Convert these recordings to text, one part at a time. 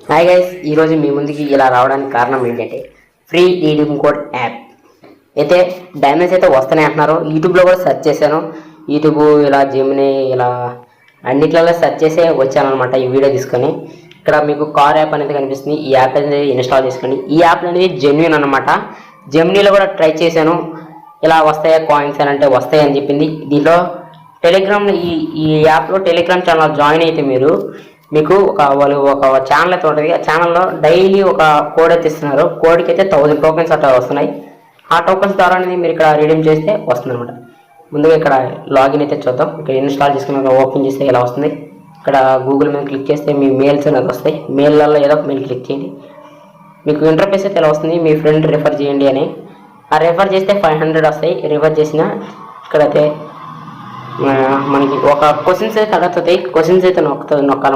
Hi guys, ఈరోజు మీ ముందుకి ఇలా రావడానికి కారణం ఏంటంటే ఫ్రీ రీడింగ్ కోడ్ యాప్ అయితే డైమండ్స్ అయితే వస్తున్నాయి అంటున్నారు. యూట్యూబ్లో కూడా సెర్చ్ చేశాను. యూట్యూబ్ ఇలా జెమినీ ఇలా అన్నిట్లలో సెర్చ్ చేసే వచ్చాను అనమాట ఈ వీడియో తీసుకొని. ఇక్కడ మీకు కార్ యాప్ అనేది కనిపిస్తుంది. ఈ యాప్ అనేది ఇన్స్టాల్ చేసుకోండి. ఈ యాప్ అనేది జెన్యూన్ అనమాట. జెమినీలో కూడా ట్రై చేశాను. ఇలా వస్తాయా కాయిన్స్ అని అంటే వస్తాయి అని చెప్పింది. దీంట్లో టెలిగ్రామ్ ఈ యాప్లో టెలిగ్రామ్ ఛానల్ జాయిన్ అయితే మీకు వాళ్ళు ఒక ఛానల్ అయితే ఉంటుంది. ఆ ఛానల్లో డైలీ ఒక కోడ్ అయితే ఇస్తున్నారు. కోడ్కి అయితే 1000 టోకెన్స్ అట్లా వస్తున్నాయి. ఆ టోకెన్స్ ద్వారా అనేది మీరు ఇక్కడ రిడీమ్ చేస్తే వస్తుంది అనమాట. ముందుగా ఇక్కడ లాగిన్ అయితే చూద్దాం. ఇక్కడ ఇన్స్టాల్ చేసుకున్నాక ఓపెన్ చేస్తే ఇలా వస్తుంది. ఇక్కడ గూగుల్ మీద క్లిక్ చేస్తే మీ మెయిల్స్ అనేది వస్తాయి. మెయిల్లో ఏదో ఒక మెయిల్ క్లిక్ చేయండి. మీకు ఇంటర్ఫేస్ అయితే ఇలా వస్తుంది. మీ ఫ్రెండ్ రిఫర్ చేయండి అని. ఆ రిఫర్ చేస్తే 500 వస్తాయి. రిఫర్ చేసిన ఇక్కడైతే మనకి ఒక క్వశ్చన్స్ అయితే అడుగుతుంది. క్వశ్చన్స్ అయితే నొక్కాలి.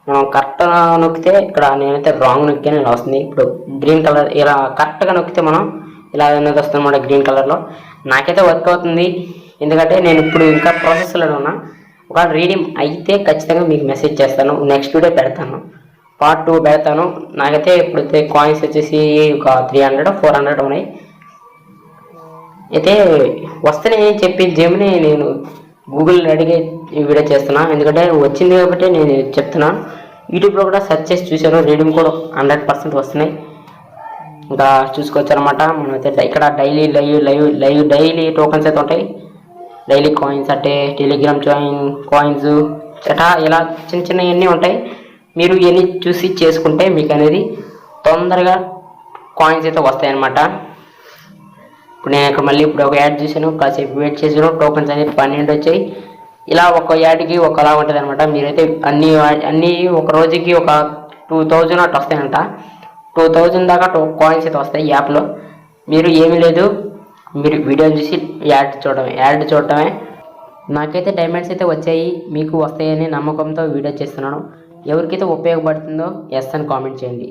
మనం కరెక్ట్ నొక్కితే ఇక్కడ నేనైతే రాంగ్ నొక్కాను ఇలా వస్తుంది. ఇప్పుడు గ్రీన్ కలర్ ఇలా కరెక్ట్గా నొక్కితే మనం ఇలా అనేది వస్తుంది అన్నమాట గ్రీన్ కలర్లో. నాకైతే వర్క్ అవుతుంది, ఎందుకంటే నేను ఇప్పుడు ఇంకా ప్రాసెస్లో ఉన్నా. ఒక రీడింగ్ అయితే ఖచ్చితంగా మీకు మెసేజ్ చేస్తాను. నెక్స్ట్ వీడియో పెడతాను, పార్ట్ 2 పెడతాను. నాకైతే ఇప్పుడైతే కాయిన్స్ వచ్చేసి ఒక 300 400 ఉన్నాయి. అయితే వస్తేనే చెప్పి జెమిని నేను గూగుల్ అడిగే వీడియో చేస్తున్నా, ఎందుకంటే వచ్చింది కాబట్టి నేను చెప్తున్నా. యూట్యూబ్లో కూడా సెర్చ్ చేసి చూశాను. రీడింగ్ కూడా 100% వస్తున్నాయి. ఇంకా చూసుకోవచ్చు అనమాట. మనమైతే ఇక్కడ డైలీ టోకెన్స్ అయితే ఉంటాయి. డైలీ కాయిన్స్ అంటే టెలిగ్రామ్ కాయిన్స్ చటా ఇలా చిన్న చిన్నవన్నీ ఉంటాయి. మీరు ఇవన్నీ చూసి చేసుకుంటే మీకు అనేది తొందరగా కాయిన్స్ అయితే వస్తాయి అన్నమాట. ఇప్పుడు నేను ఇక్కడ మళ్ళీ ఇప్పుడు ఒక యాడ్ చూసాను, కాసేపు వెయిట్ చేసాను. టోకెన్స్ అనేది 12 వచ్చాయి. ఇలా ఒక యాడ్కి ఒకలా ఉంటుంది అనమాట. మీరైతే అన్నీ ఒక రోజుకి ఒక 2000 అట్లా వస్తాయంట. 2000 దాకా కాయిన్స్ అయితే వస్తాయి ఈ యాప్లో. మీరు ఏమీ లేదు, మీరు వీడియో చూసి యాడ్ చూడటమే. నాకైతే డైమండ్స్ అయితే వచ్చాయి, మీకు వస్తాయని నమ్మకంతో వీడియో చేస్తున్నాను. ఎవరికైతే ఉపయోగపడుతుందో ఎస్ అని కామెంట్ చేయండి.